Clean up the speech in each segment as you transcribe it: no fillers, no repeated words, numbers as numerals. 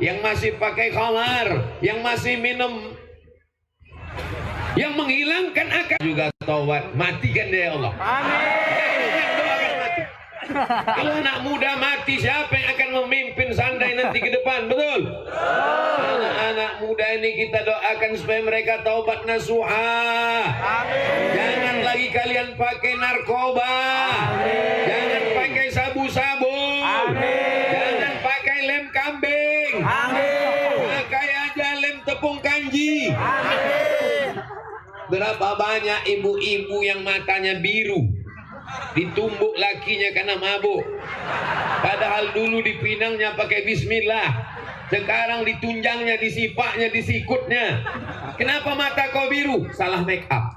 yang masih pakai khamar, yang masih minum, yang menghilangkan akal juga taubat, matikan dia ya Allah. Amin. Doakan mati. Kalau anak muda mati, siapa yang akan memimpin Sandai nanti ke depan? Betul? Anak-anak muda ini kita doakan supaya mereka taubat nasuha. Jangan lagi kalian pakai narkoba. Jangan pakai sabu-sabu. Jangan pakai lem kambing. Pakai aja lem tepung kanji. Berapa banyak ibu-ibu yang matanya biru, ditumbuk lakinya karena mabuk. Padahal dulu dipinangnya pakai bismillah, sekarang ditunjangnya, disipaknya, disikutnya. Kenapa mata kau biru? Salah make up.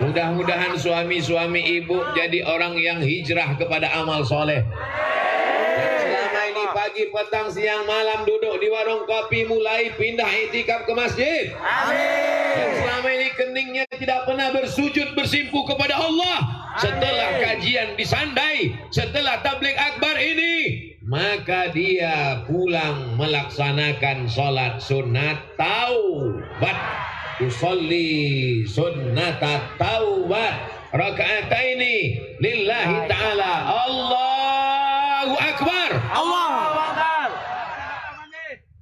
Mudah-mudahan suami-suami ibu jadi orang yang hijrah kepada amal soleh. Selama ini pagi, petang, siang, malam duduk di warung kopi, mulai pindah itikaf ke masjid. Yang selama ini keningnya tidak pernah bersujud bersimpuh kepada Allah. Setelah kajian di Sandai, setelah tabligh akbar ini, maka dia pulang melaksanakan sholat sunat taubat. Usolli sunnata taubat raka'ataini lillahi ta'ala. Allahu akbar. Allahu akbar.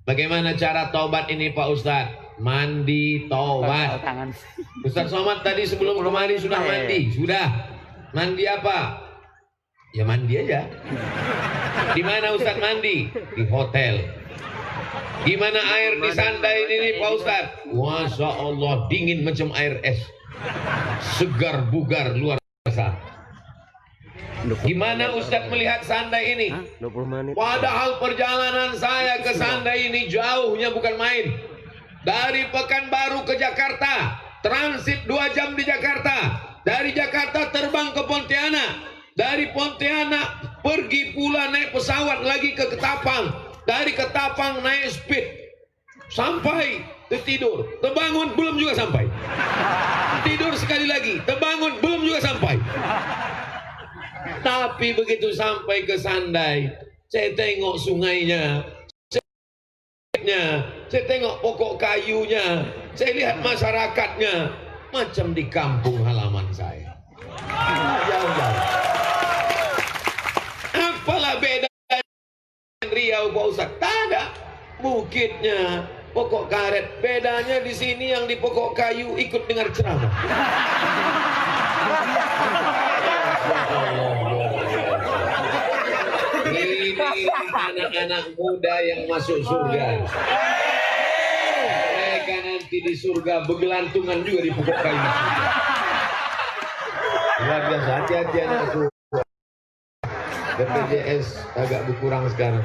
Bagaimana cara taubat ini Pak Ustadz? Mandi taubat. Ustadz Somad tadi sebelum kemari sudah mandi. Sudah. Mandi apa? Ya mandi aja. Di mana Ustadz mandi? Di hotel. Gimana air di Sandai ini Pak Ustadz? Masya Allah, dingin macam air es. Segar bugar luar biasa. Gimana Ustadz melihat Sandai ini? Padahal perjalanan saya ke Sandai ini jauhnya bukan main. Dari Pekanbaru ke Jakarta, transit 2 jam di Jakarta. Dari Jakarta terbang ke Pontianak. Dari Pontianak pergi pula naik pesawat lagi ke Ketapang. Dari Ketapang naik speed sampai tertidur. Terbangun belum juga sampai. Tidur sekali lagi, terbangun belum juga sampai. Tapi begitu sampai ke Sandai, saya tengok sungainya, saya tengok pokok kayunya, saya lihat masyarakatnya macam di kampung halaman saya. Jauh-jauh. Apalah beda Riau Pak Ustaz? Tak ada. Bukitnya, pokok karet. Bedanya di sini yang di pokok kayu ikut dengar ceramah. Ini anak-anak muda yang masuk surga. Mereka nanti di surga bergelantungan juga di pokok kayu. Luar biasa, hati-hati anakku. BPJS agak berkurang sekarang.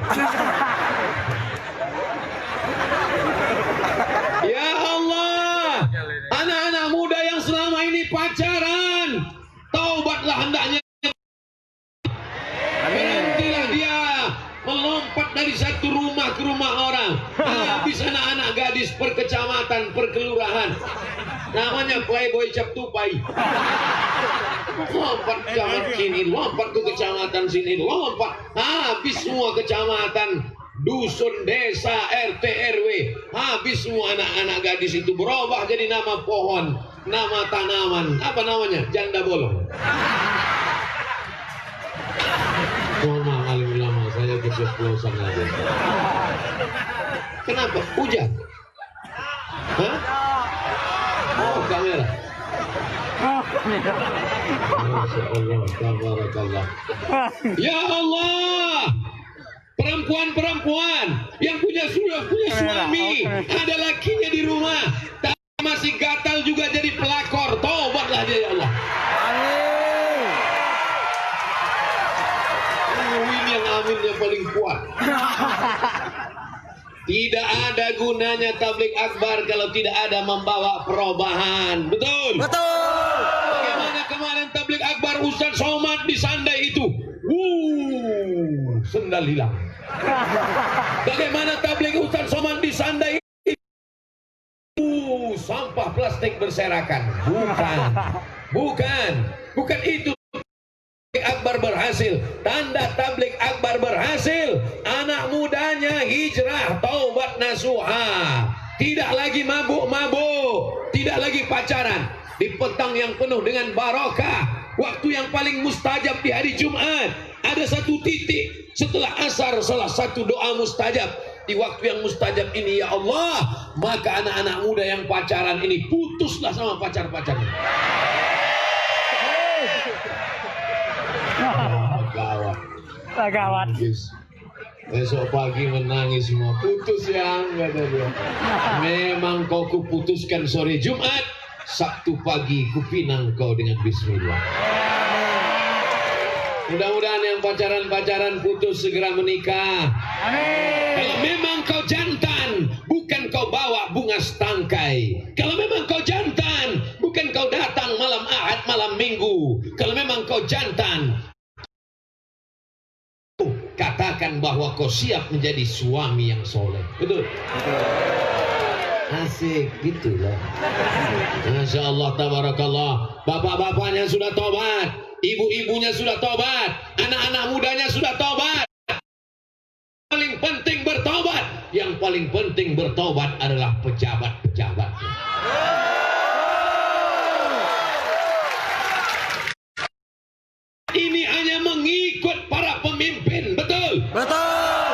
Ya Allah, anak-anak muda yang selama ini pacaran, taubatlah hendaknya. Berhentilah dia melompat dari satu rumah ke rumah orang. Habis anak-anak gadis per kecamatan, per kelurahan. Namanya playboy cap tupai. Lompat ke kecamatan sini, lompat ke kecamatan sini, lompat. Habis semua kecamatan, dusun, desa, RT, RW. Habis semua anak-anak gadis itu berubah jadi nama pohon, nama tanaman. Apa namanya? Janda bolong. Mohon maaf alim ulama, saya keceplosan aja. Kenapa? Hujan? Hah? Oh, kamera. Masya Allah, tabarakallah. Ya Allah, perempuan-perempuan yang punya suami, ada lakinya di rumah, tapi masih gatal juga jadi pelakor. Taubatlah dia ya Allah. Amin yang amin yang paling kuat. Tidak ada gunanya tabligh akbar kalau tidak ada membawa perubahan. Betul? Betul. Bagaimana kemarin tabligh akbar Ustadz Somad di Sandai itu? Sendal hilang. Bagaimana tabligh Ustadz Somad di Sandai itu? Sampah plastik berserakan. Bukan itu. Tabligh akbar berhasil. Tanda tabligh akbar berhasil. Anak muda mudanya hijrah taubat nasuha. Tidak lagi mabuk-mabuk, tidak lagi pacaran. Di petang yang penuh dengan barokah, waktu yang paling mustajab di hari Jumat, ada satu titik setelah asar, salah satu doa mustajab. Di waktu yang mustajab ini, ya Allah, maka anak-anak muda yang pacaran ini putuslah sama pacar-pacarnya. Gawat. Besok pagi menangis semua, putus yang kata dia. Memang kau kuputuskan sore Jumat, Sabtu pagi kupinang kau dengan bismillah. Mudah-mudahan yang pacaran-pacaran putus segera menikah. Amin. Kalau memang kau jantan, bukan kau bawa bunga setangkai. Kalau memang kau jantan, bukan kau datang malam Ahad, malam Minggu. Kalau memang kau jantan, katakan bahwa kau siap menjadi suami yang soleh. Betul? Asik gitu loh. Masya Allah, tabarakallah. Bapak-bapaknya sudah tobat, ibu-ibunya sudah tobat, anak-anak mudanya sudah tobat. Paling penting bertobat. Yang paling penting bertobat adalah pejabat-pejabatnya. Ini hanya mengikut para pemimpin, betul? Betul.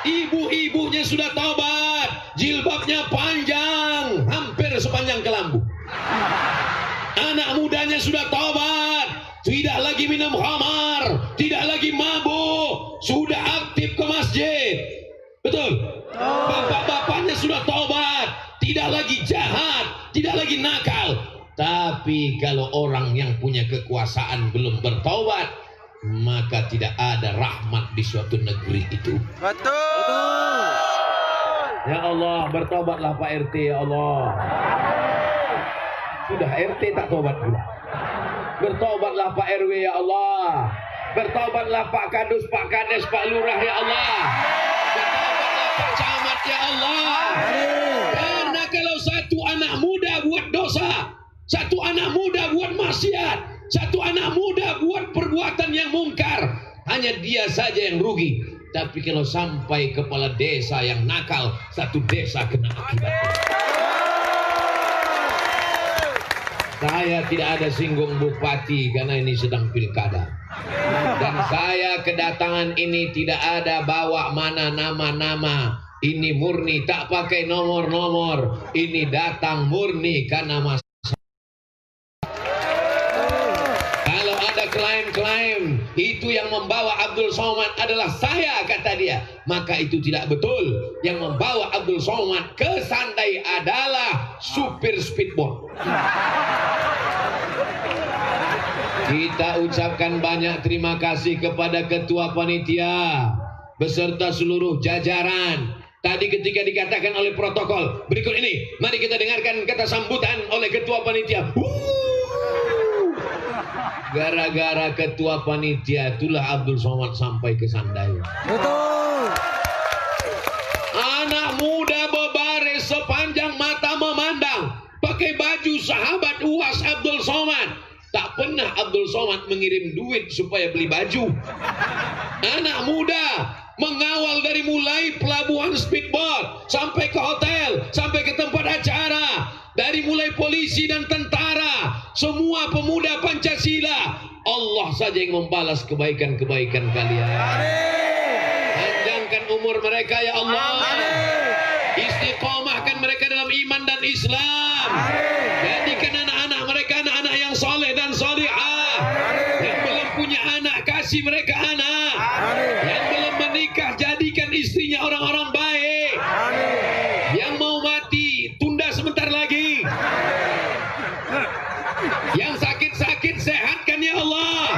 Ibu-ibunya sudah tobat, jilbabnya panjang, hampir sepanjang kelambu. Anak mudanya sudah tobat, tidak lagi minum khamar, tidak lagi mabuk, sudah aktif ke masjid. Betul? Bapak-bapaknya sudah tobat, tidak lagi jahat, tidak lagi nakal. Tapi kalau orang yang punya kekuasaan belum bertobat, maka tidak ada rahmat di suatu negeri itu. Betul. Ya Allah, bertobatlah Pak RT, ya Allah. Sudah RT tak tobat pula. Bertobatlah Pak RW, ya Allah. Bertobatlah Pak Kadus, Pak Kades, Pak Lurah, ya Allah. Bertobatlah Pak Camat, ya Allah. Karena kalau satu anak muda buat dosa, satu anak muda buat maksiat, satu anak muda buat perbuatan yang mungkar, hanya dia saja yang rugi. Tapi kalau sampai kepala desa yang nakal, satu desa kena akibatnya. Saya tidak ada singgung bupati karena ini sedang pilkada. Dan saya kedatangan ini tidak ada bawa mana nama-nama. Ini murni tak pakai nomor-nomor. Ini datang murni karena mas. Klaim itu yang membawa Abdul Somad adalah saya, kata dia, maka itu tidak betul. Yang membawa Abdul Somad ke Sandai adalah supir speedboat. Kita ucapkan banyak terima kasih kepada ketua panitia beserta seluruh jajaran. Tadi ketika dikatakan oleh protokol, berikut ini mari kita dengarkan kata sambutan oleh ketua panitia. Gara-gara ketua panitia itulah Abdul Somad sampai ke Sandai. Betul. Anak muda berbaris sepanjang mata memandang, pakai baju sahabat UAS Abdul Somad. Tak pernah Abdul Somad mengirim duit supaya beli baju. Anak muda mengawal dari mulai pelabuhan speedboat sampai ke hotel, sampai ke tempat acara. Dari mulai polisi dan tentara, semua pemuda Pancasila, Allah saja yang membalas kebaikan-kebaikan kalian. Panjangkan umur mereka, ya Allah. Istiqomahkan mereka dalam iman dan Islam. Jadikan anak-anak mereka anak-anak yang soleh dan solihah. Yang belum punya anak, kasih mereka anak. Yang belum menikah, jadikan istrinya orang-orang baik. Yang mau mati, tunda sebentar lagi. Yang sakit-sakit sehatkan, ya Allah.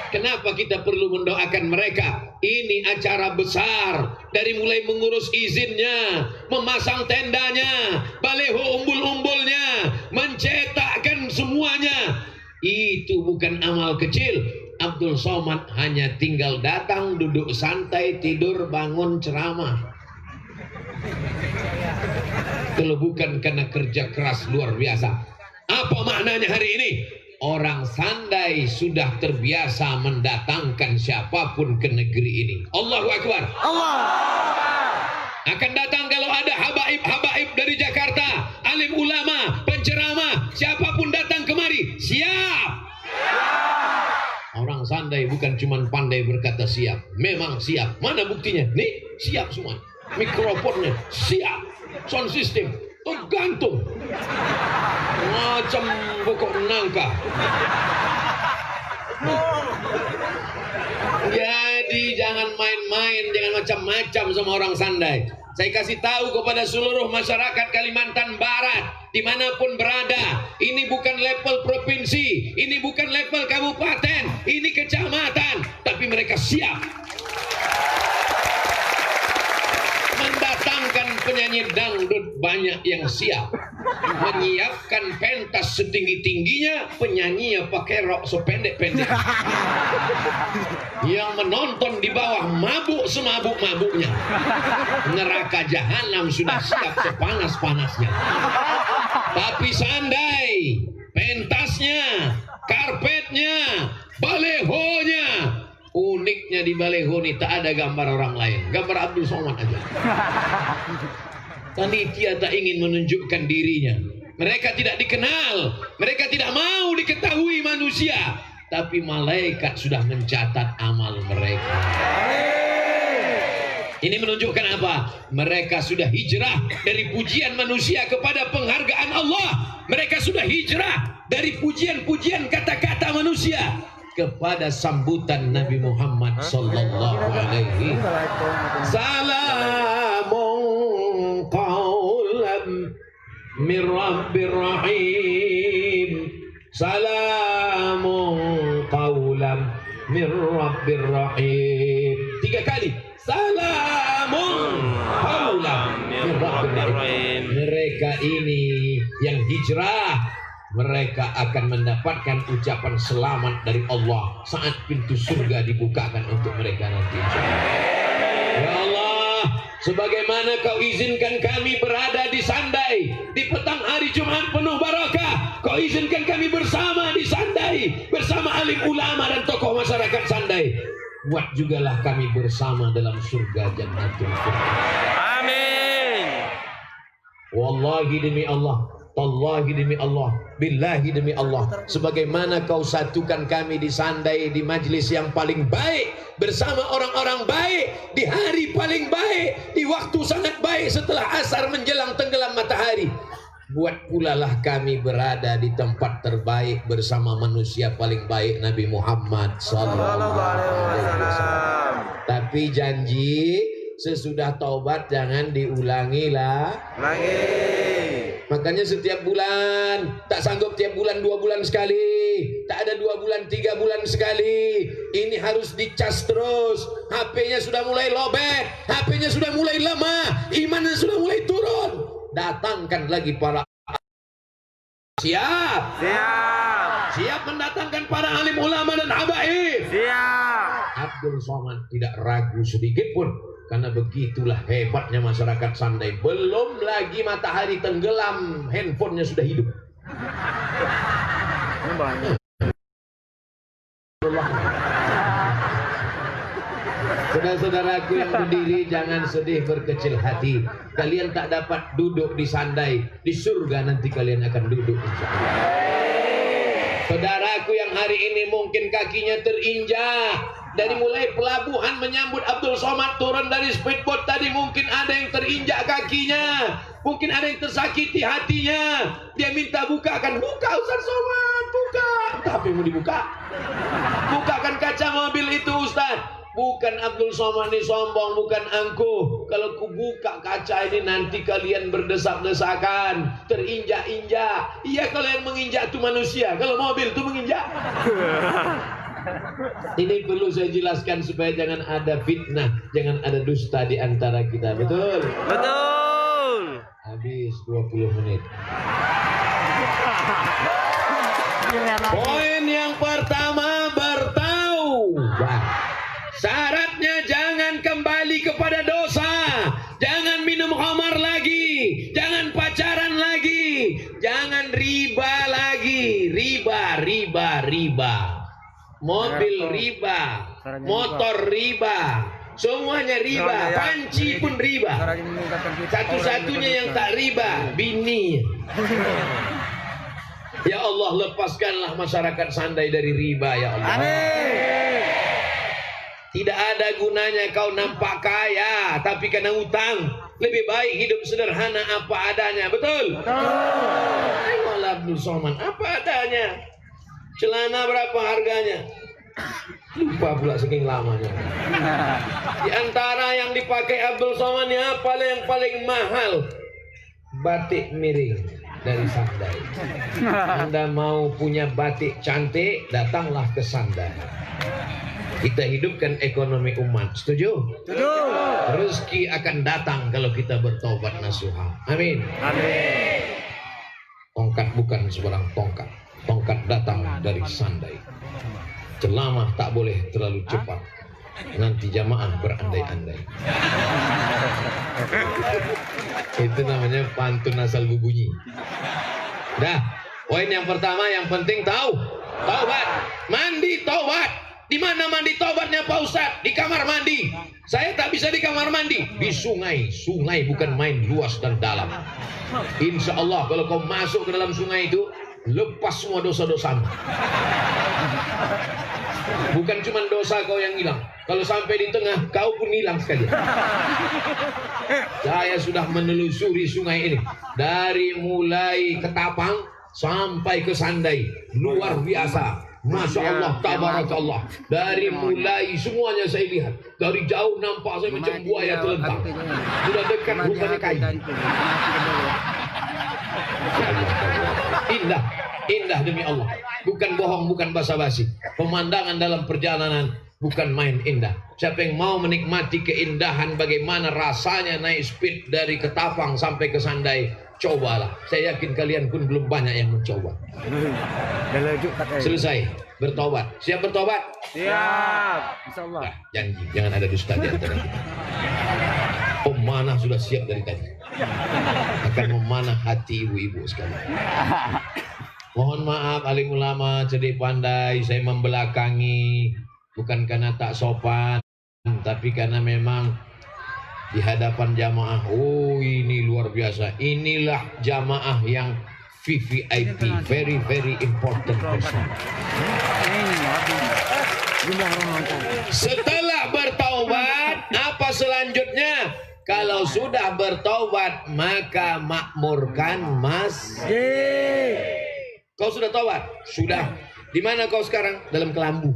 Kenapa kita perlu mendoakan mereka? Ini acara besar. Dari mulai mengurus izinnya, memasang tendanya, baleho umbul-umbulnya, mencetakkan semuanya. Itu bukan amal kecil. Abdul Somad hanya tinggal datang, duduk santai, tidur, bangun, ceramah. Kalau bukan karena kerja keras luar biasa. Apa maknanya hari ini? orang Sandai sudah terbiasa mendatangkan siapapun ke negeri ini. Allahu Akbar. Allah. Akan datang kalau ada habaib dari Jakarta, alim ulama, penceramah, siapapun datang kemari, siap. Orang Sandai bukan cuma pandai berkata siap, memang siap. Mana buktinya? Nih, siap semua. Mikrofonnya siap, sound system tergantung macam pokok nangka. Jadi jangan main-main, jangan macam-macam sama orang Sandai. Saya kasih tahu kepada seluruh masyarakat Kalimantan Barat, dimanapun berada, ini bukan level provinsi, ini bukan level kabupaten, ini kecamatan, tapi mereka siap mendatangkan penyanyi dangdut banyak yang siap, menyiapkan pentas setinggi-tingginya, penyanyinya pakai rok sependek-pendek, yang menonton di bawah mabuk semabuk-mabuknya. Neraka jahanam sudah siap sepanas-panasnya. Tapi Sandai, pentasnya, karpetnya, balehonya, uniknya di baleho ini tak ada gambar orang lain, gambar Abdul Somad aja. Panitia tak ingin menunjukkan dirinya. Mereka tidak dikenal, mereka tidak mau diketahui manusia, tapi malaikat sudah mencatat amal mereka. Ini menunjukkan apa? Mereka sudah hijrah dari pujian manusia kepada penghargaan Allah. Mereka sudah hijrah dari pujian-pujian kata-kata manusia kepada sambutan Nabi Muhammad sallallahu alaihi wasallam. Salamun qaulan min rabbir rahim. Salamun qaulan min rabbir rahim. 3 kali. Salamun qaulan min rabbir rahim. Mereka ini yang hijrah, mereka akan mendapatkan ucapan selamat dari Allah saat pintu surga dibukakan untuk mereka nanti. Ya Allah, sebagaimana Kau izinkan kami berada di Sandai di petang hari Jumat penuh barakah, Kau izinkan kami bersama di Sandai bersama alim ulama dan tokoh masyarakat Sandai. Buat jugalah kami bersama dalam surga Jannatul Firdaus. Amin. Wallahi demi Allah, tallahi demi Allah, billahi demi Allah, sebagaimana Kau satukan kami di Sandai di majlis yang paling baik bersama orang-orang baik di hari paling baik, di waktu sangat baik setelah asar menjelang tenggelam matahari. Buat pula lah kami berada di tempat terbaik bersama manusia paling baik Nabi Muhammad sallallahu alaihi wasallam. Tapi janji sesudah taubat jangan diulangi lah. Makanya setiap bulan, tak sanggup tiap bulan 2 bulan sekali, tak ada 2 bulan 3 bulan sekali. Ini harus dicas terus. HP-nya sudah mulai lobet, HP-nya sudah mulai lemah, imannya sudah mulai turun. Datangkan lagi para siap mendatangkan para alim ulama dan habaib. Abdul Somad tidak ragu sedikit pun, karena begitulah hebatnya masyarakat Sandai. Belum lagi matahari tenggelam, handphonenya sudah hidup. Saudara-saudaraku yang berdiri, jangan sedih berkecil hati. Kalian tak dapat duduk di Sandai, di surga nanti kalian akan duduk insyaallah. Saudaraku yang hari ini mungkin kakinya terinjak, dari mulai pelabuhan menyambut Abdul Somad turun dari speedboat tadi, mungkin ada yang terinjak kakinya, mungkin ada yang tersakiti hatinya. Dia minta bukakan, buka Ustaz Somad, buka. Tapi mau dibuka, bukakan kaca mobil itu Ustaz. Bukan Abdul Somad ini sombong, bukan angkuh. Kalau ku buka kaca ini nanti kalian berdesak-desakan, terinjak-injak. Iya, kalau yang menginjak itu manusia, kalau mobil itu menginjak. Ini perlu saya jelaskan supaya jangan ada fitnah, jangan ada dusta di antara kita. Betul? Betul. Habis 20 menit. Poin yang pertama, bertaubat. Syaratnya jangan kembali kepada dosa, jangan minum khamar lagi, jangan pacaran lagi, jangan riba lagi, riba mobil riba, motor riba, semuanya riba, panci pun riba. Satu-satunya yang tak riba, bini. Ya Allah, lepaskanlah masyarakat Sandai dari riba, ya Allah. Amin. Tidak ada gunanya kau nampak kaya tapi kena utang. Lebih baik hidup sederhana apa adanya. Betul? Ayolah Abdul Somad, apa adanya. Celana berapa harganya? Lupa pula saking lamanya. Di antara yang dipakai Abdul Somad ini apa yang paling mahal? Batik miring dari Sandai. Anda mau punya batik cantik, datanglah ke Sandai. Kita hidupkan ekonomi umat. Setuju? Setuju. Rezeki akan datang kalau kita bertobat nasuha. Amin. Amin. Tongkat bukan sebarang tongkat. Tongkat datang dari Sandai. Ceramah tak boleh terlalu cepat. Nanti jamaah berandai-andai. Itu namanya pantun asal berbunyi. Dah, poin yang pertama yang penting tahu. Taubat. Mandi taubat. Di mana mandi taubatnya Pak Ustadz? Di kamar mandi. Saya tak bisa di kamar mandi. Di sungai. Sungai bukan main luas dan dalam. Insya Allah kalau kau masuk ke dalam sungai itu, lepas semua dosa-dosamu. Bukan cuma dosa kau yang hilang. Kalau sampai di tengah, kau pun hilang sekali. Saya sudah menelusuri sungai ini. Dari mulai Ketapang sampai ke Sandai. Luar biasa. Masya Allah, tabarakallah. Dari mulai semuanya saya lihat. Dari jauh nampak saya macam buaya terlentang. Sudah dekat rupanya kayu. Indah, indah demi Allah. Bukan bohong, bukan basa-basi. Pemandangan dalam perjalanan bukan main indah. Siapa yang mau menikmati keindahan bagaimana rasanya naik speed dari Ketapang sampai ke Sandai, cobalah. Saya yakin kalian pun belum banyak yang mencoba. Selesai bertobat. Siap bertobat? Siap. Insyaallah. Nah, janji jangan ada dusta di antara kita. Pemanah sudah siap dari tadi. Akan memanah hati ibu-ibu sekalian. Mohon maaf alim ulama, cerdik pandai, saya membelakangi bukan karena tak sopan, tapi karena memang di hadapan jamaah, oh ini luar biasa. Inilah jamaah yang VVIP, very very important person. Setelah bertaubat, apa selanjutnya? Kalau sudah bertaubat, maka makmurkan masjid. Kau sudah taubat? Sudah. Di mana kau sekarang? Dalam kelambu.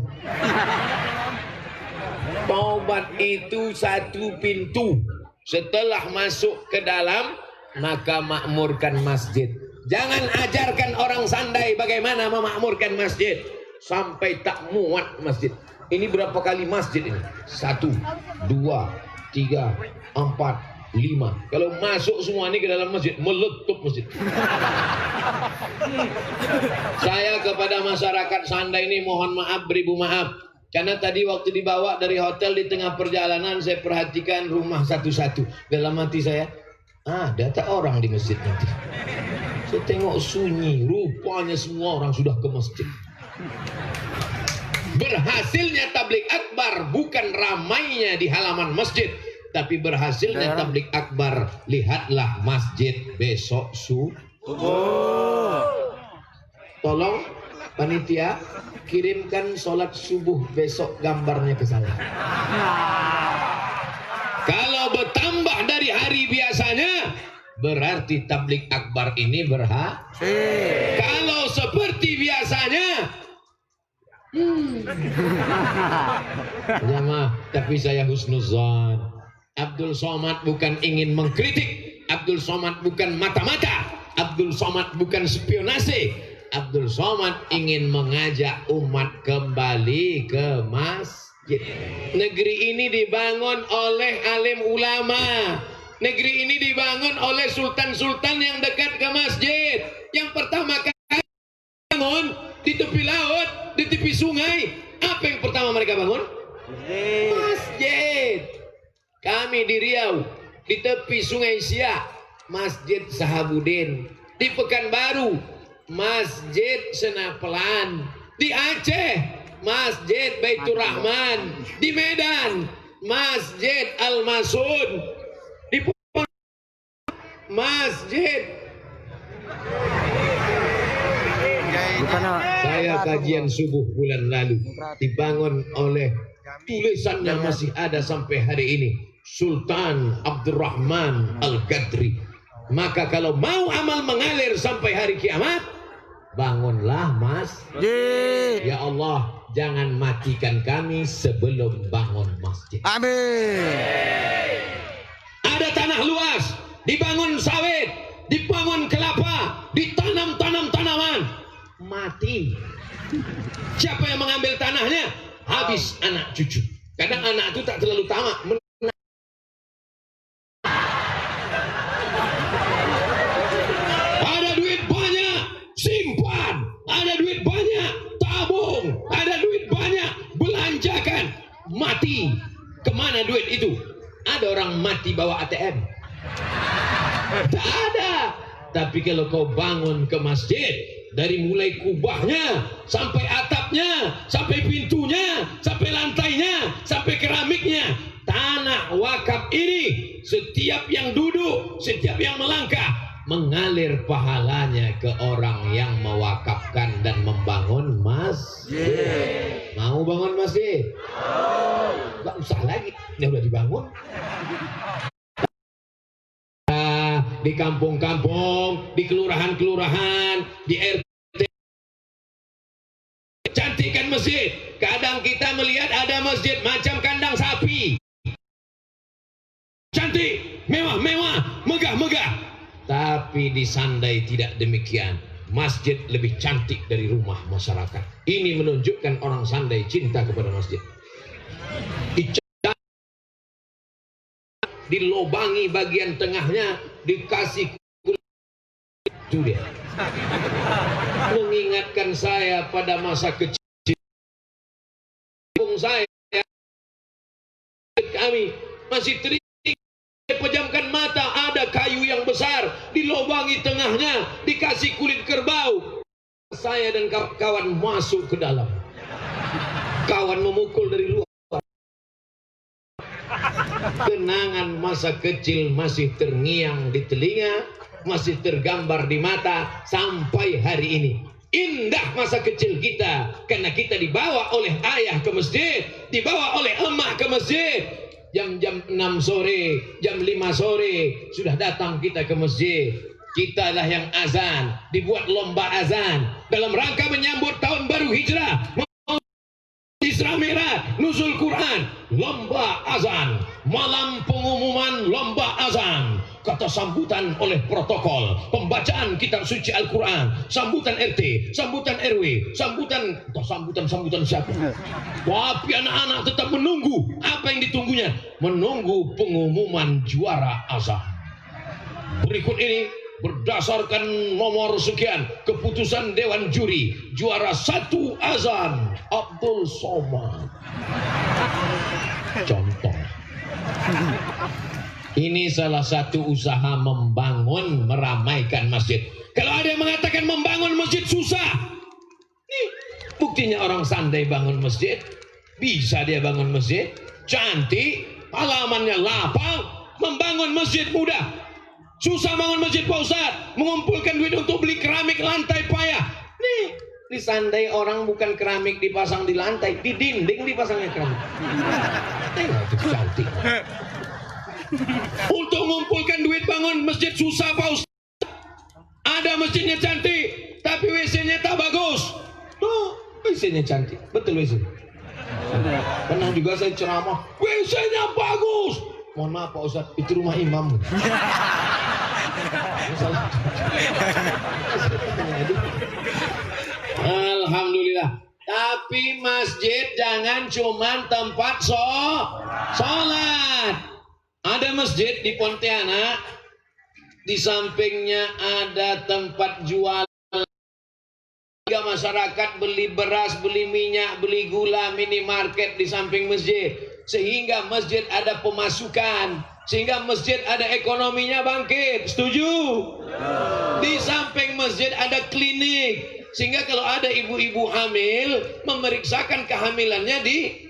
Taubat itu satu pintu. Setelah masuk ke dalam, maka makmurkan masjid. Jangan ajarkan orang Sandai bagaimana memakmurkan masjid sampai tak muat masjid. Ini berapa kali masjid ini? 1, 2, 3, 4, 5. Kalau masuk semua ini ke dalam masjid, meletup masjid. Saya kepada masyarakat Sandai ini mohon maaf, beribu maaf. Karena tadi waktu dibawa dari hotel di tengah perjalanan, saya perhatikan rumah satu-satu. Dalam hati saya, ada tak orang di masjid nanti? Saya tengok sunyi, rupanya semua orang sudah ke masjid. Berhasilnya tablik akbar bukan ramainya di halaman masjid, tapi berhasilnya tablik akbar, lihatlah masjid besok subuh. Tolong panitia kirimkan sholat subuh besok gambarnya ke saya. Kalau bertambah dari hari biasanya, berarti tablik akbar ini berhasil. Kalau seperti biasanya, ya maaf, tapi saya husnuzon. Abdul Somad bukan ingin mengkritik, Abdul Somad bukan mata-mata, Abdul Somad bukan spionase. Abdul Somad ingin mengajak umat kembali ke masjid. Negeri ini dibangun oleh alim ulama. Negeri ini dibangun oleh sultan-sultan yang dekat ke masjid. Yang pertama kali bangun di tepi laut, di tepi sungai. Apa yang pertama mereka bangun? Masjid. Kami di Riau, di tepi sungai Siak, Masjid Sahabudin. Di Pekanbaru, Masjid Senapelan. Di Aceh, Masjid Baitur Rahman. Di Medan, Masjid Al-Masud. Di Masjid. Saya kajian subuh bulan lalu dibangun oleh tulisannya masih ada sampai hari ini, Sultan Abdurrahman Al-Gadri. Maka kalau mau amal mengalir sampai hari kiamat, bangunlah masjid. Ya Allah, jangan matikan kami sebelum bangun masjid. Amin. Ada tanah luas, dibangun sawit, dibangun kelapa, ditanam tanaman, mati. Siapa yang mengambil tanahnya? Habis anak cucu. Kadang anak itu tak terlalu tamak. Ada duit banyak, simpan. Ada duit banyak, tabung. Ada duit banyak, belanjakan. Mati. Kemana duit itu? Ada orang mati bawa ATM? Tak ada. Tapi kalau kau bangun ke masjid, dari mulai kubahnya, sampai atapnya, sampai pintunya, sampai lantainya, sampai keramiknya, tanah wakaf ini, setiap yang duduk, setiap yang melangkah, mengalir pahalanya ke orang yang mewakafkan dan membangun masjid. Mau bangun masjid? Gak usah lagi, ini udah dibangun. Di kampung-kampung, di kelurahan-kelurahan, di RT, cantikkan masjid. Kadang kita melihat ada masjid macam kandang sapi, cantik, mewah-mewah, megah-megah. Tapi di Sandai tidak demikian. Masjid lebih cantik dari rumah masyarakat. Ini menunjukkan orang Sandai cinta kepada masjid. Dilobangi bagian tengahnya, dikasih kulit. Itu dia. Mengingatkan saya pada masa kecil. Saya, kami masih teringat, pejamkan mata, ada kayu yang besar, dilobangi tengahnya, dikasih kulit kerbau. Saya dan kawan masuk ke dalam. Kawan memukul dari luar. Kenangan masa kecil masih terngiang di telinga, masih tergambar di mata sampai hari ini. Indah masa kecil kita, karena kita dibawa oleh ayah ke masjid, dibawa oleh emak ke masjid. Jam-jam 6 sore, jam 5 sore sudah datang kita ke masjid. Kitalah yang azan, dibuat lomba azan dalam rangka menyambut tahun baru hijrah, Isra Mi'raj, nuzul Quran, lomba azan, malam pengumuman lomba azan, kata sambutan oleh protokol, pembacaan kitab suci Al-Quran, sambutan RT, sambutan RW, sambutan siapa? Tapi anak-anak tetap menunggu. Apa yang ditunggunya? Menunggu pengumuman juara azan. Berikut ini berdasarkan nomor sekian, keputusan Dewan Juri, juara 1 azan Abdul Somad. Contoh. Ini salah satu usaha membangun, meramaikan masjid. Kalau ada yang mengatakan membangun masjid susah, nih buktinya orang Sandai bangun masjid. Bisa dia bangun masjid, cantik, halamannya lapang. Membangun masjid mudah. Susah bangun masjid Pak Ustaz, mengumpulkan duit untuk beli keramik lantai payah. Nih, di Sandai orang bukan keramik dipasang di lantai, di dinding dipasangnya keramik. Tengok itu cantik. Untuk mengumpulkan duit bangun masjid susah Pak Ustaz. Ada masjidnya cantik, tapi WC-nya tak bagus. Tuh, WC-nya cantik, betul WC. Pernah juga saya ceramah, WC-nya bagus. Mohon maaf Pak Ustaz, itu rumah imam. Alhamdulillah. Tapi masjid jangan cuma tempat sholat. Ada masjid di Pontianak, di sampingnya ada tempat jual. Masyarakat beli beras, beli minyak, beli gula, minimarket di samping masjid. Sehingga masjid ada pemasukan, sehingga masjid ada ekonominya bangkit. Setuju? Di samping masjid ada klinik, Sehingga kalau ada ibu-ibu hamil memeriksakan kehamilannya dia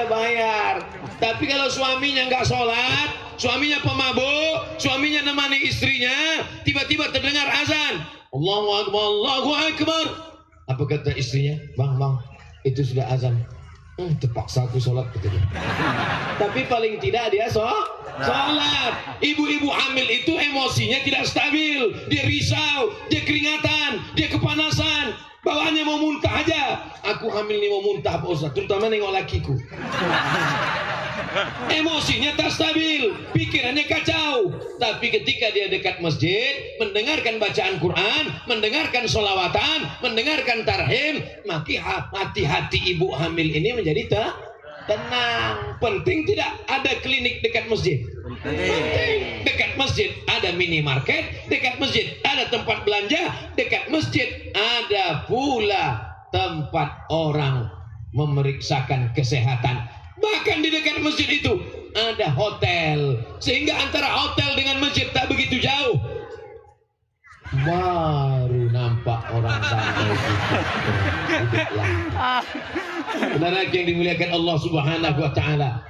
bayar. Tapi kalau suaminya nggak sholat, suaminya pemabuk, suaminya nemani istrinya, tiba-tiba terdengar azan, Allahu Akbar, Allahu Akbar. Apa kata istrinya? Bang, itu sudah azan. Terpaksa aku sholat, betul. Tapi paling tidak dia sholat. Ibu-ibu hamil itu emosinya tidak stabil. Dia risau, dia keringatan, dia kepanasan. Bawaannya mau muntah aja. Aku hamil ini mau muntah Pak Ustaz, terutama nengok lakiku. Emosinya tak stabil, pikirannya kacau. Tapi ketika dia dekat masjid, mendengarkan bacaan Quran, mendengarkan sholawatan, mendengarkan tarhim, maka hati-hati ibu hamil ini menjadi tenang. Penting tidak ada klinik dekat masjid. Penting. Dekat masjid ada minimarket, dekat masjid ada tempat belanja, dekat masjid ada pula tempat orang memeriksakan kesehatan. Bahkan di dekat masjid itu ada hotel, sehingga antara hotel dengan masjid tak begitu jauh. Baru nampak orang sampai saudara yang dimuliakan Allah Subhanahu wa taala.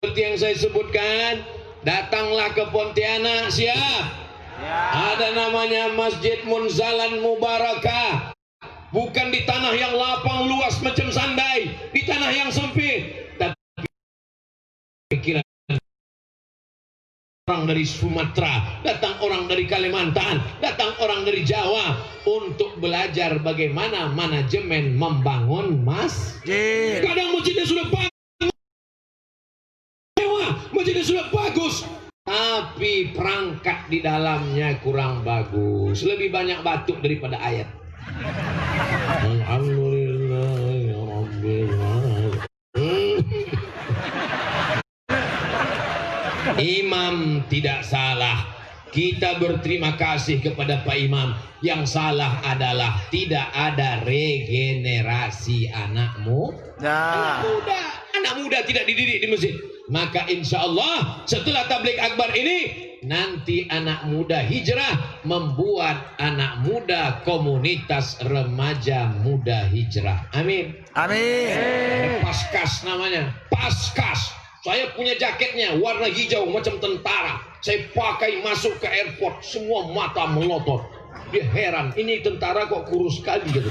Seperti yang saya sebutkan, datanglah ke Pontianak, siap. Ada namanya Masjid Munzalan Mubarakah. Bukan di tanah yang lapang luas macam Sandai, di tanah yang sempit. Tapi pikiran orang dari Sumatera, datang orang dari Kalimantan, datang orang dari Jawa untuk belajar bagaimana manajemen membangun masjid. Kadang masjidnya sudah bagus, masjidnya sudah bagus, tapi perangkat di dalamnya kurang bagus. Lebih banyak batuk daripada ayat. Imam tidak salah. Kita berterima kasih kepada Pak Imam. Yang salah adalah tidak ada regenerasi anak muda. Anak muda tidak dididik di masjid. Maka insya Allah setelah tabligh akbar ini, nanti anak muda hijrah membuat anak muda komunitas remaja muda hijrah. Amin. Amin. Paskas namanya. Paskas. Saya punya jaketnya warna hijau macam tentara. Saya pakai masuk ke airport, semua mata melotot. Dia heran, ini tentara kok kurus sekali gitu.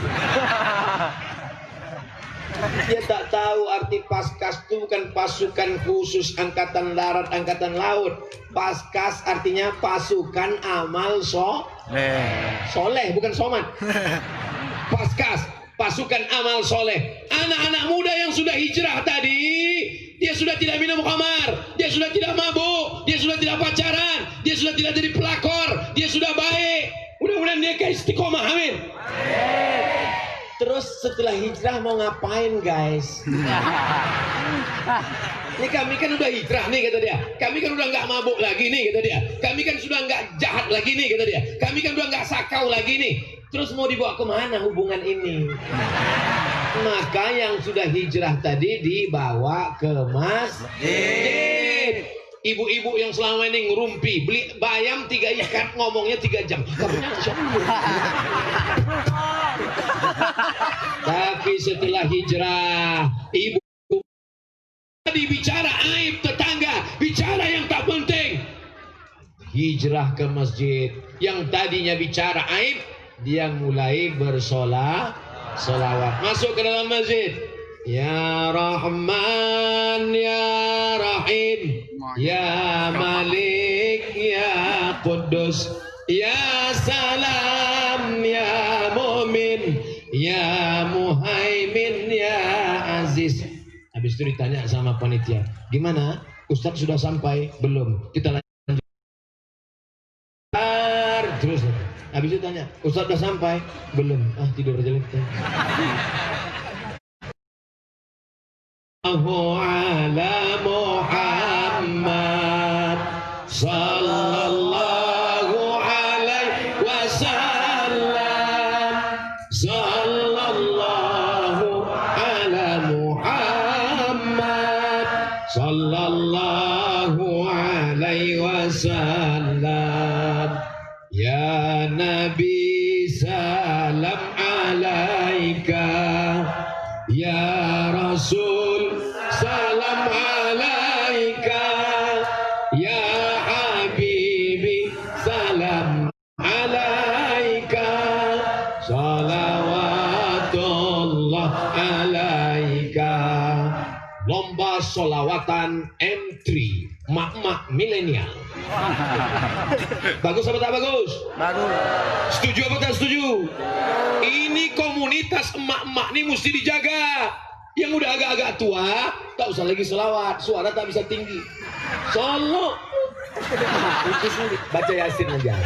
Dia tak tahu arti Paskas itu bukan pasukan khusus angkatan darat, angkatan laut. Paskas artinya pasukan amal soleh, bukan somat. Paskas, pasukan amal soleh. Anak-anak muda yang sudah hijrah tadi, dia sudah tidak minum khamar, dia sudah tidak mabuk, dia sudah tidak pacaran, dia sudah tidak jadi pelakor, dia sudah baik. Mudah-mudahan dia ke istiqomah, amin. Terus setelah hijrah mau ngapain guys? Ini kami kan udah hijrah nih kata dia. Kami kan udah nggak mabuk lagi nih kata dia. Kami kan sudah nggak jahat lagi nih kata dia. Kami kan udah nggak sakau lagi nih. Terus mau dibawa kemana hubungan ini? Maka yang sudah hijrah tadi dibawa ke masjid. Ibu-ibu yang selama ini ngerumpi, beli bayam 3 ikat, ngomongnya 3 jam. Tapi setelah hijrah, ibu tadi bicara aib tetangga, bicara yang tak penting. Hijrah ke masjid, yang tadinya bicara aib, dia mulai bersolawat. Masuk ke dalam masjid. Ya Rahman, Ya Rahim, Ya Malik, Ya Quddus, Ya Salam, Ya Mu'min, Ya Muhaimin, Ya Aziz. Habis itu ditanya sama panitia, gimana? Ustadz sudah sampai? Belum. Kita lanjut. Terus. Habis itu tanya, Ustadz sudah sampai? Belum. Tidur aja kita. Ala Muhammad sallallahu alaihi wasallam, sallallahu ala Muhammad sallallahu alaihi wasallam. salam. Ya Nabi salam alaika. Ya Rasul salam alaika. Ya Habibi salam alaika. Salawatullah alaika. Lomba solawatan M3 mak-mak milenial. Bagus apa tak bagus? Bagus. Setuju apa tak setuju? Ini komunitas emak-emak ini mesti dijaga. Yang udah agak-agak tua, tak usah lagi selawat, suara tak bisa tinggi. Solo. Baca Yasin aja.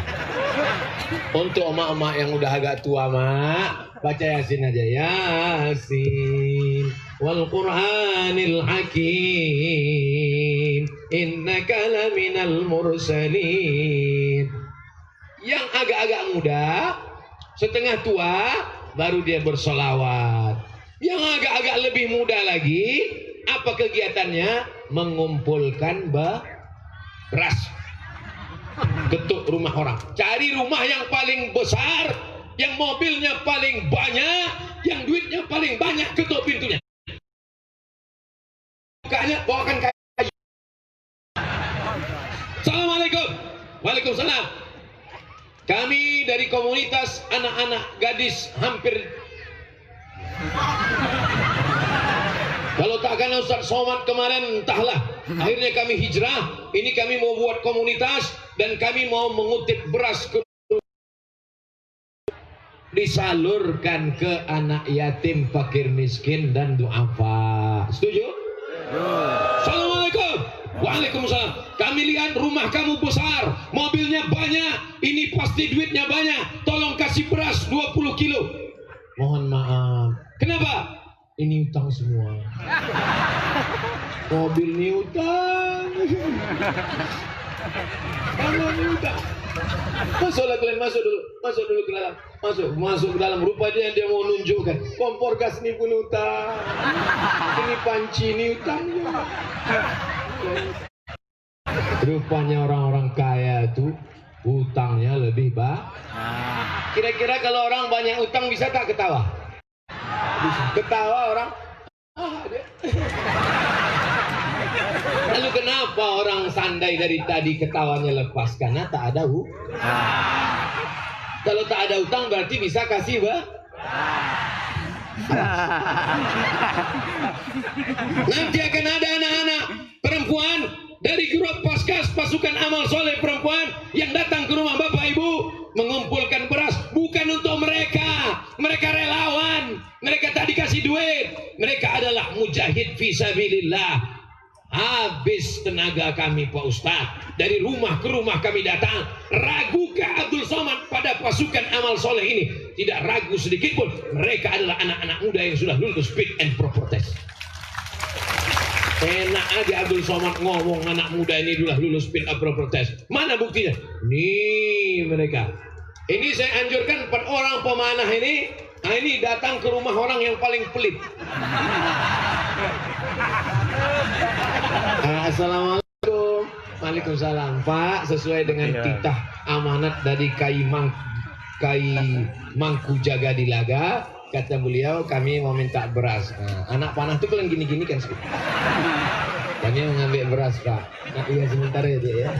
Untuk emak-emak yang udah agak tua, mak, baca Yasin aja. Yasin wal Qur'anil Hakim, innaka laminal mursalin. Yang agak-agak muda, setengah tua, baru dia bersolawat. Yang agak-agak lebih muda lagi, apa kegiatannya? Mengumpulkan beras. Ketuk rumah orang. Cari rumah yang paling besar, yang mobilnya paling banyak, yang duitnya paling banyak, ketuk pintunya. Bukanya bawakan kayu. Assalamualaikum. Waalaikumsalam. Kami dari komunitas anak-anak gadis hampir. Kalau tak karena Ustaz Somad kemarin entahlah. Akhirnya kami hijrah. Ini kami mau buat komunitas dan kami mau mengutip beras ke disalurkan ke anak yatim, fakir miskin dan duafa. Setuju? Assalamualaikum. Waalaikumsalam. Kami lihat rumah kamu besar, mobilnya banyak, ini pasti duitnya banyak. Tolong kasih beras 20 kilo. Mohon maaf. Kenapa? Ini utang semua. Mobil ini utang. Kamu ini utang. Masuklah kalian, masuk dulu ke dalam. Masuk ke dalam. Rupanya dia mau nunjukkan kompor gas ini pun utang. Ini panci ini utangnya. Rupanya orang-orang kaya itu utangnya lebih banyak. Kira-kira kalau orang banyak utang bisa tak ketawa? Bisa. Ketawa orang. Lalu kenapa orang sandai dari tadi ketawanya lepas? Karena tak ada Kalau tak ada utang berarti bisa kasih Nanti akan ada anak-anak perempuan dari grup Paskas Pasukan Amal Soleh Perempuan yang datang ke rumah Bapak Ibu mengumpulkan beras. Bukan untuk mereka. Mereka relawan. Mereka tak dikasih duit. Mereka adalah mujahid fisabilillah. Habis tenaga kami Pak Ustadz. Dari rumah ke rumah kami datang. Ragukah Abdul Somad pada Pasukan Amal Soleh ini? Tidak ragu sedikit pun. Mereka adalah anak-anak muda yang sudah lulus fit and proper test. Enak aja Abdul Somad ngomong anak muda ini sudah lulus fit and proper test. Mana buktinya? Nih mereka. Ini saya anjurkan pada orang pemanah ini. Nah ini datang ke rumah orang yang paling pelit. Assalamualaikum. Waalaikumsalam. Pak, sesuai dengan titah amanat dari Kai Mangku Jaga Dilaga, kata beliau kami mau minta beras. Anak panah itu kalian gini-gini kan sedikit. Kami mau ngambil beras Pak. Nah, iya sebentar ya dia ya.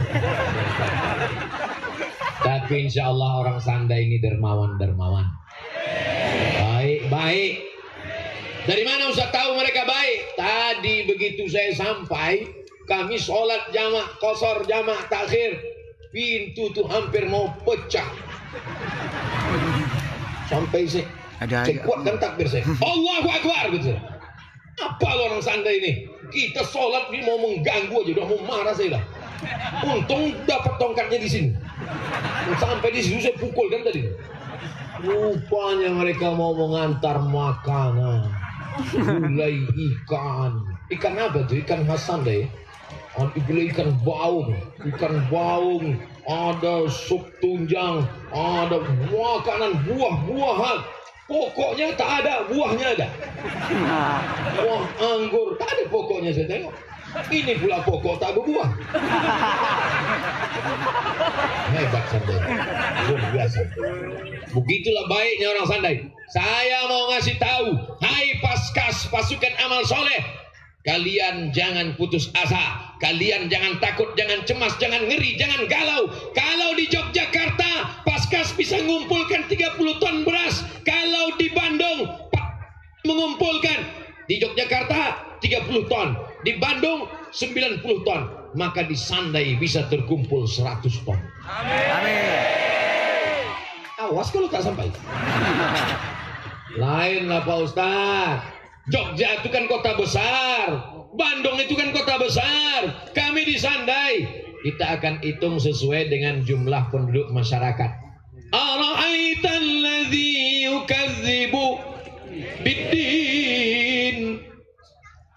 Tapi insya Allah orang Sanda ini dermawan. Baik. Dari mana Ustaz tahu mereka baik? Tadi begitu saya sampai, kami sholat jamak qasar, jamak takhir, pintu tuh hampir mau pecah. Sampai saya kuatkan takbir saya. Allahu Akbar gitu. Apa orang Sanda ini? Kita sholat dia mau mengganggu aja, udah mau marah saya lah. Untung dapat tongkatnya di sini. Sampai di situ saya pukul kan tadi. Rupanya mereka mau mengantar makanan. Gulai ikan apa tuh? Ikan Hasan deh. Ikan baung, ada sup tunjang, ada makanan buah-buahan. Pokoknya tak ada, buahnya ada. Buah anggur, tak ada pokoknya saya tengok. Ini pula pokok tak berbuah. Hebat Sandai, luar biasa. Begitulah baiknya orang Sandai. Saya mau ngasih tahu, hai Paskas pasukan amal soleh, kalian jangan putus asa, kalian jangan takut, jangan cemas, jangan ngeri, jangan galau. Kalau di Yogyakarta Paskas bisa mengumpulkan 30 ton beras, kalau di Bandung mengumpulkan di Yogyakarta 30 ton, di Bandung 90 ton, maka di Sandai bisa terkumpul 100 ton. Amin. Awas kalau tak sampai. Lain lah Pak Ustaz. Jogja itu kan kota besar, Bandung itu kan kota besar. Kami di Sandai, kita akan hitung sesuai dengan jumlah penduduk masyarakat. Ara'aital ladzi yukadzibu biddin.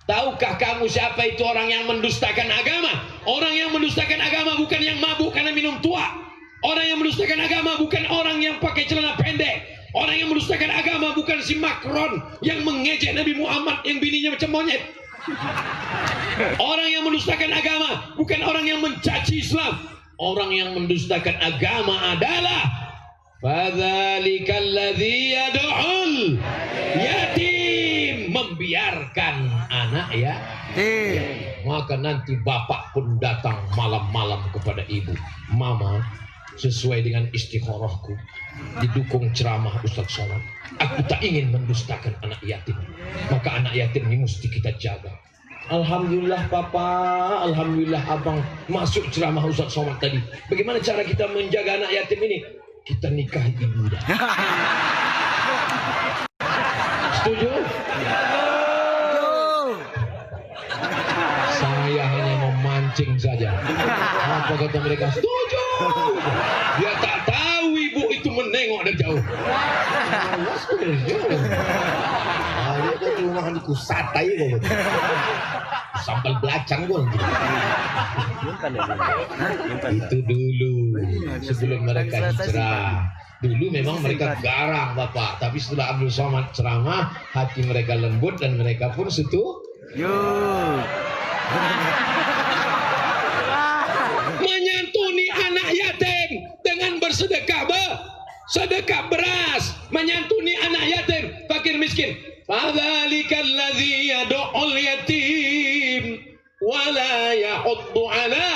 Tahukah kamu siapa itu orang yang mendustakan agama? Orang yang mendustakan agama bukan yang mabuk karena minum tua. Orang yang mendustakan agama bukan orang yang pakai celana pendek. Orang yang mendustakan agama bukan si Macron yang mengejek Nabi Muhammad yang bininya macam monyet. Orang yang mendustakan agama bukan orang yang mencaci Islam. Orang yang mendustakan agama adalah fadzalikal ladzi yad'ul yatim, membiarkan anak ya. Maka nanti bapak pun datang malam-malam kepada ibu, mama, sesuai dengan istikharahku, didukung ceramah Ustaz Somad, aku tak ingin mendustakan anak yatim, maka anak yatim ini mesti kita jaga. Alhamdulillah papa, alhamdulillah abang masuk ceramah Ustaz Somad tadi. Bagaimana cara kita menjaga anak yatim ini? Kita nikahi ibu dah. Setuju? Saya hanya memancing saja. Apa kata mereka? Setuju. Dia tak tahu ibu itu menengok dari jauh. Dia kan rumah di kusatai kok. Sambal belacang gue. Itu dulu sebelum mereka hijrah. Dulu memang mereka garang Bapak, tapi setelah Abdul Somad ceramah, hati mereka lembut dan mereka pun setuju. Menyantuni anak yatim dengan bersedekah sedekah beras, menyantuni anak yatim, fakir miskin. Fadzalikal ladzi yad'ul yatim wa la yahuddu ala.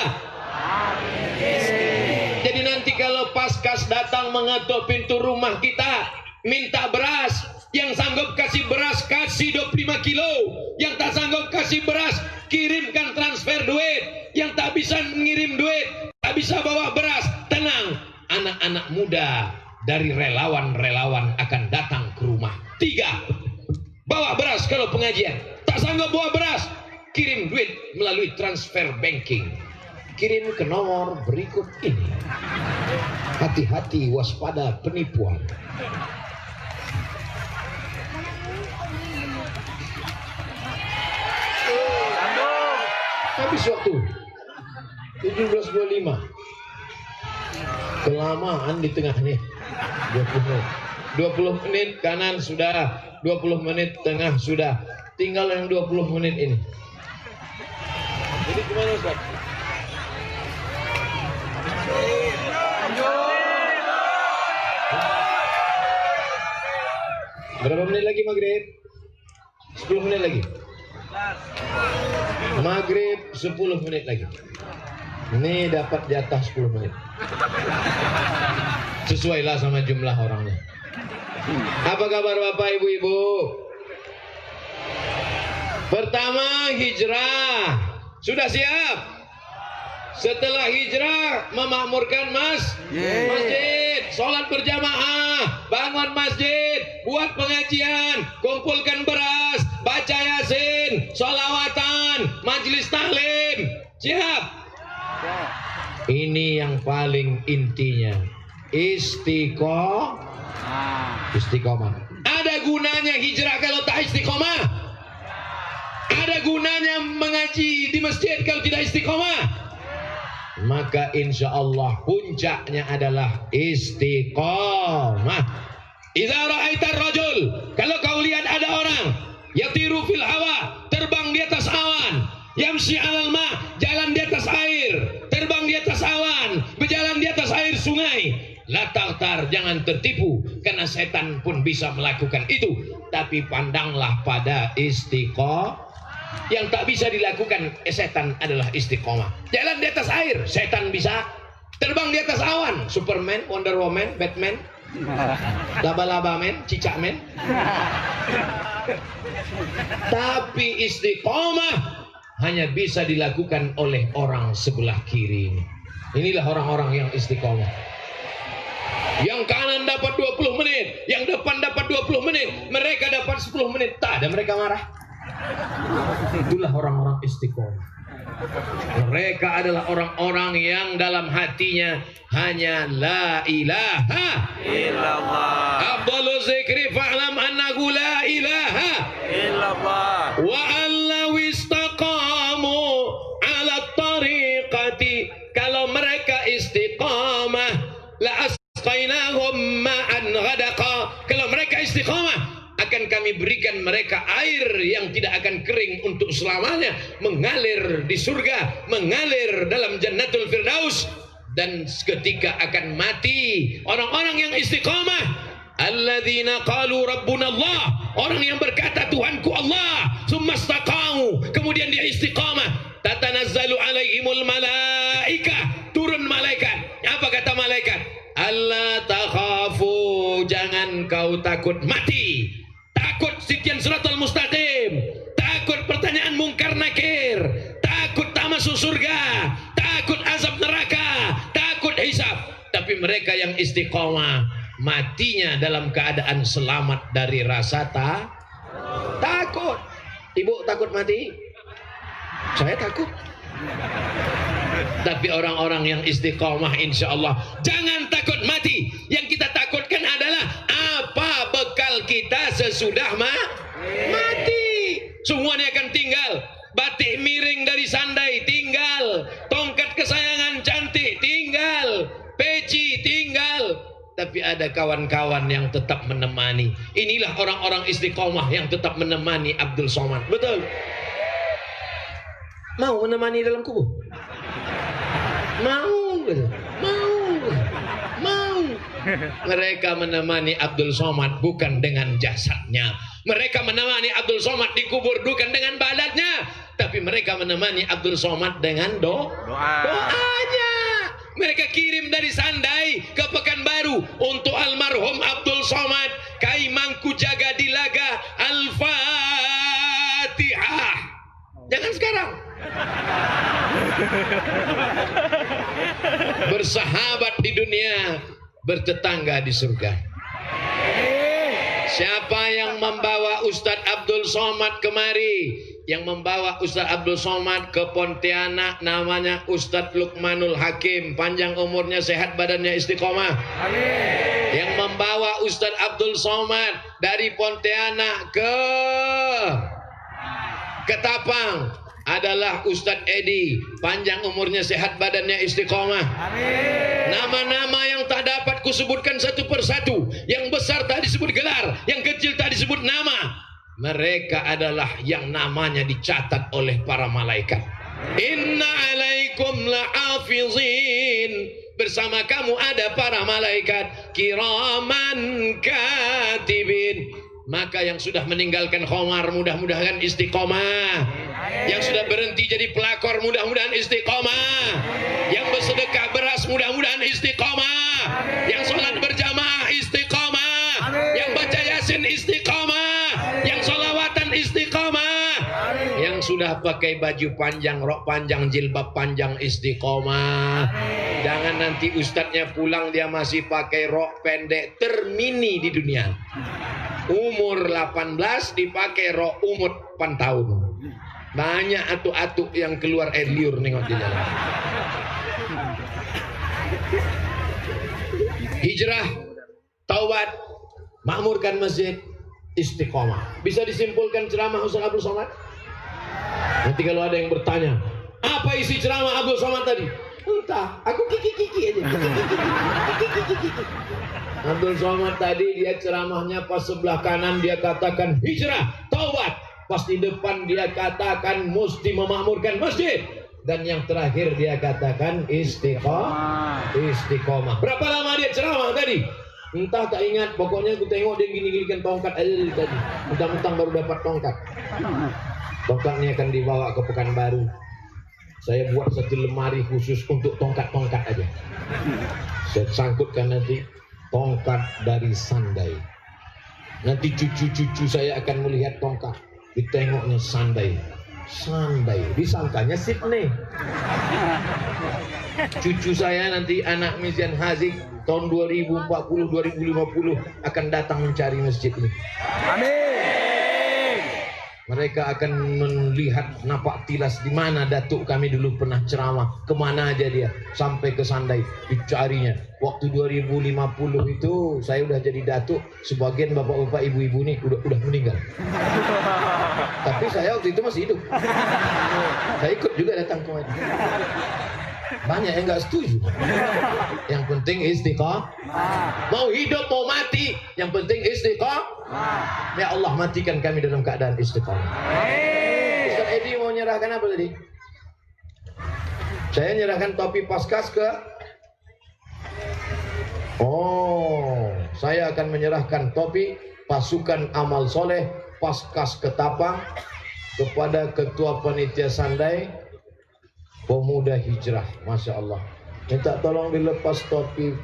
Jadi nanti kalau Paskas datang mengetuk pintu rumah kita, minta beras, yang sanggup kasih beras kasih 25 kilo, yang tak sanggup kasih beras kirimkan transfer duit, yang tak bisa mengirim duit, tak bisa bawa beras, tenang, anak-anak muda dari relawan-relawan akan datang ke rumah. 3, bawa beras kalau pengajian, tak sanggup bawa beras, kirim duit melalui transfer banking, kirim ke nomor berikut ini. Hati-hati, waspada penipuan. Habis waktu 17.25. Kelamaan di tengah nih. 20 menit. 20 menit kanan sudah, 20 menit tengah sudah. Tinggal yang 20 menit ini. Jadi gimana Ustaz? Berapa menit lagi maghrib? 10 menit lagi. Maghrib 10 menit lagi. Ini dapat jatah 10 menit. Sesuailah sama jumlah orangnya. Apa kabar Bapak Ibu-ibu? Pertama, hijrah. Sudah siap? Setelah hijrah, memakmurkan masjid, sholat berjamaah, bangun masjid, buat pengajian, kumpulkan beras, baca yasin, sholawatan, majelis taklim. Siap? Ini yang paling intinya, istiqomah. Ada gunanya hijrah kalau tak istiqomah? Ada gunanya mengaji di masjid kalau tidak istiqomah? Maka insya Allah puncaknya adalah istiqomah. Idza ra'aitar rajul, kalau kau lihat ada orang yatiru fil hawa, terbang di atas awan, Yamshi 'alal ma, jalan di atas air, terbang di atas awan, berjalan di atas air sungai. La tartar, jangan tertipu, karena setan pun bisa melakukan itu. Tapi pandanglah pada istiqomah. Yang tak bisa dilakukan setan adalah istiqomah. Jalan di atas air, setan bisa. Terbang di atas awan, Superman, Wonder Woman, Batman, laba-laba man, cicak man. Tapi istiqomah hanya bisa dilakukan oleh orang sebelah kiri. Inilah orang-orang yang istiqomah. Yang kanan dapat 20 menit, yang depan dapat 20 menit, mereka dapat 10 menit. Tak ada mereka marah. Itulah orang-orang istiqomah. Mereka adalah orang-orang yang dalam hatinya hanya la ilaha illallah. Afdalu zikri fa'lam annahu la ilaha Illallah. wa allahu istaqamu ala tariqati. Kalau mereka istiqamah, la asqainahum ma'an ghadaqa. Kalau mereka istiqamah, akan kami berikan mereka air yang tidak akan kering untuk selamanya, mengalir di surga, mengalir dalam Jannatul Firdaus. Dan ketika akan mati orang-orang yang istiqamah, alladzina qalu rabbuna Allah, orang yang berkata Tuhanku Allah, summa istaqamu, kemudian dia istiqamah, tatanazzalu alaihimul malaika, turun malaikat. Apa kata malaikat? Allah takhafu, jangan kau takut mati, takut sitian siratal mustaqim, takut pertanyaan mungkar nakir, takut tak masuk surga, takut azab neraka, takut hisab. Tapi mereka yang istiqomah, matinya dalam keadaan selamat dari rasa takut. Ibu takut mati? Saya takut. Tapi orang-orang yang istiqomah, insya Allah jangan takut mati. Yang kita takutkan adalah apa bekal kita sesudah mati. Semuanya akan tinggal. Batik miring dari sandai tinggal, tongkat kesayangan cantik tinggal, peci tinggal. Tapi ada kawan-kawan yang tetap menemani. Inilah orang-orang istiqomah yang tetap menemani Abdul Somad. Betul? Mau menemani dalam kubur? Mau. Mereka menemani Abdul Somad bukan dengan jasadnya. Mereka menemani Abdul Somad di kubur bukan dengan badannya, tapi mereka menemani Abdul Somad dengan doanya. Mereka kirim dari Sandai ke Pekanbaru untuk almarhum Abdul Somad. Kai mangku jaga dilaga Al-Fatihah. Jangan sekarang. Bersahabat di dunia, bertetangga di surga. Siapa yang membawa Ustadz Abdul Somad kemari? Yang membawa Ustadz Abdul Somad ke Pontianak namanya Ustadz Lukmanul Hakim. Panjang umurnya, sehat badannya, istiqomah. Amin. Yang membawa Ustadz Abdul Somad dari Pontianak ke Ketapang adalah Ustadz Edi. Panjang umurnya, sehat badannya, istiqomah. Amin. Nama-nama yang tak dapat kusebutkan satu persatu. Yang besar tak disebut gelar, yang kecil tak disebut nama. Mereka adalah yang namanya dicatat oleh para malaikat. Inna alaikum la'afizin. Bersama kamu ada para malaikat kiraman katibin. Maka yang sudah meninggalkan khomar, mudah-mudahan istiqomah. Yang sudah berhenti jadi pelakor, mudah-mudahan istiqomah. Yang bersedekah beras, mudah-mudahan istiqomah. Yang sholat berjamaah, istiqomah. Yang baca yasin, istiqomah. Yang sholawatan, istiqomah. Yang sudah pakai baju panjang, rok panjang, jilbab panjang, istiqomah. Jangan nanti ustadznya pulang dia masih pakai rok pendek termini di dunia. Umur 18 dipakai rok umur 8 tahun. Banyak atuk-atuk yang keluar air liur nengok di jalan. Hijrah, taubat, makmurkan masjid, istiqomah. Bisa disimpulkan ceramah Ustaz Abdul Somad? Nanti kalau ada yang bertanya, apa isi ceramah Abdul Somad tadi? Entah, aku kiki-kiki aja. Kiki-kiki. Abdul Somad tadi dia ceramahnya pas sebelah kanan dia katakan hijrah, taubat. Pas di depan dia katakan mesti memakmurkan masjid. Dan yang terakhir dia katakan istiqomah. Berapa lama dia ceramah tadi? Entah, tak ingat. Pokoknya aku tengok dia gini-ginikan tongkat aja dari tadi. Mentang-mentang baru dapat tongkat. Tongkatnya akan dibawa ke Pekanbaru. Saya buat satu lemari khusus untuk tongkat-tongkat aja. Saya sangkutkan nanti tongkat dari Sandai. Nanti cucu-cucu saya akan melihat tongkat. Ditengoknya Sandai. Disangkanya Sydney. Cucu saya nanti anak Mizian Hazik tahun 2040-2050 akan datang mencari masjid ini. Amin. Mereka akan melihat napak tilas di mana datuk kami dulu pernah ceramah, kemana aja dia, sampai ke Sandai dicarinya. Waktu 2050 itu saya udah jadi datuk, sebagian bapak-bapak ibu-ibu nih udah meninggal. Tapi saya waktu itu masih hidup. Saya ikut juga datang kemari. Banyak yang nggak setuju. Yang penting istiqomah. Mau hidup mau mati, yang penting istiqomah. Ya Allah, matikan kami dalam keadaan istiqomah. Ustaz Edi mau nyerahkan apa tadi? Saya nyerahkan topi Paskas ke. Saya akan menyerahkan topi pasukan amal soleh Paskas Ketapang kepada Ketua Panitia Sandai Pemuda Hijrah. Masya Allah. Minta tolong dilepas topi.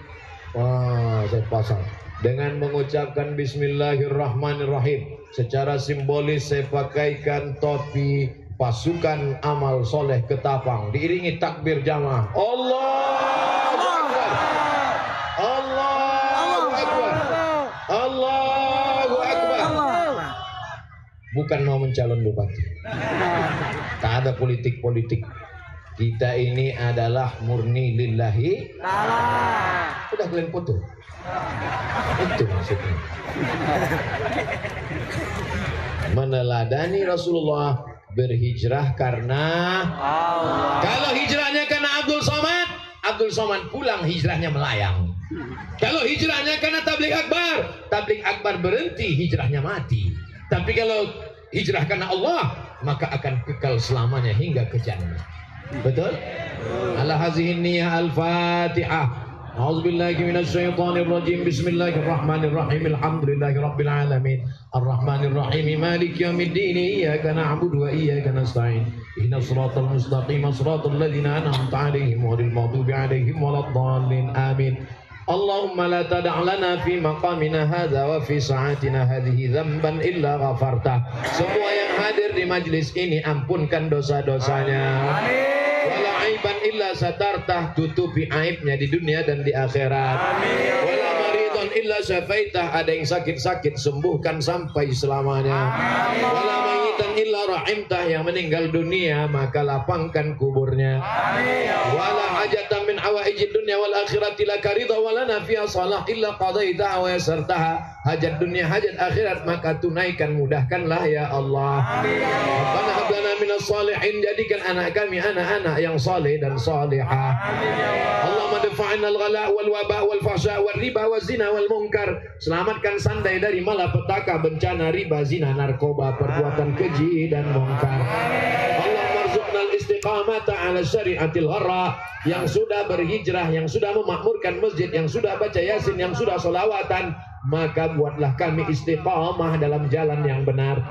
Saya pasang dengan mengucapkan Bismillahirrahmanirrahim. Secara simbolis saya pakaikan topi pasukan amal soleh Ketapang, diiringi takbir jamaah. Allahu Akbar. Allahu Akbar. Allahu Akbar. Bukan mau mencalon bupati. Tak ada politik-politik. Kita ini adalah murni lillahi ta'ala. Udah kalian foto? Itu maksudnya. Meneladani Rasulullah berhijrah karena Allah. Kalau hijrahnya karena Abdul Somad pulang hijrahnya melayang. Kalau hijrahnya karena tabligh akbar berhenti, hijrahnya mati. Tapi kalau hijrah karena Allah, maka akan kekal selamanya hingga ke jannah. Betul? Ala hazihin niyah al-Fatihah. A'udzubillahi minasyaitonir rajim. Bismillahirrahmanirrahim. Alhamdulillahi rabbil alamin. Arrahmanir rahim. Maliki yaumiddin. Iyyaka na'budu wa iyyaka nasta'in. Ihdinas siratal mustaqim. Shiratal ladzina an'amta 'alaihim ghairil maghdubi 'alaihim waladdallin. Amin. Allahumma la tada' lana fi maqamina hadza wa fi sa'atina hadhihi dzamban illa ghafarta. Semua yang hadir di majlis ini ampunkan dosa-dosanya. Amin. Wala aiban illa satartah, tutupi aibnya di dunia dan di akhirat. Amin. Wala maridun illa syafaitah, ada yang sakit-sakit sembuhkan sampai selamanya. Amin. Wala mayitan illa rahimtah, yang meninggal dunia maka lapangkan kuburnya. Amin. Wala hajatan min hawaijid dunya wal akhirati laka ridha wa lana fiha salah illa qadaitaha wa yasartaha. Hajat dunia hajat akhirat maka tunaikan, mudahkanlah ya Allah. Amin. Rabbana hab lana minas salihin, jadikan anak kami anak-anak yang saleh dan salihah. Allahumma dafa'na al-ghala wal waba wal fahsya wal riba wal zina wal munkar. Selamatkan Sandai dari malapetaka, bencana riba, zina, narkoba, perbuatan keji dan munkar. Allahumma rzuqnal istiqamata ala syari'atil gharra. Yang sudah berhijrah, yang sudah memakmurkan masjid, yang sudah baca yasin, yang sudah solawatan, maka buatlah kami istiqamah dalam jalan yang benar.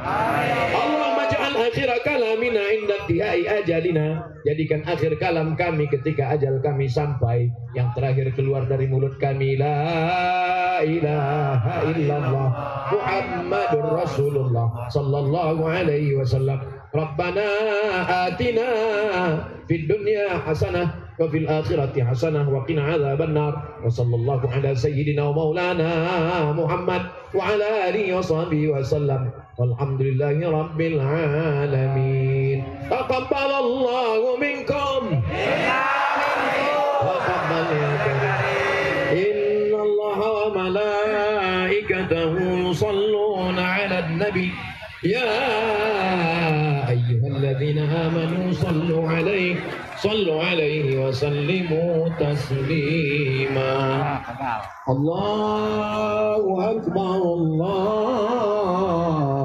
Allahumma ja'al akhir kalamina inda intihai ajalina. Jadikan akhir kalam kami ketika ajal kami sampai, yang terakhir keluar dari mulut kami la ilaha illallah Muhammadur Rasulullah sallallahu alaihi wasallam. Rabbana atina fid dunya hasanah wa fil akhirati hasanah wa qina adzaban nar. Wa sallallahu ala sayyidina wa maulana Muhammad wa ala alihi wa sahbihi wa sallam. Walhamdulillahi rabbil alamin. Taqabbalallahu minkum wa taqabbal ya karim. Innallaha wa malaikatahu yusalluna 'alan nabi. Ya ayyuhalladzina amanu sallu 'alaihi wa sallimu taslima. Allahu akbar, Allah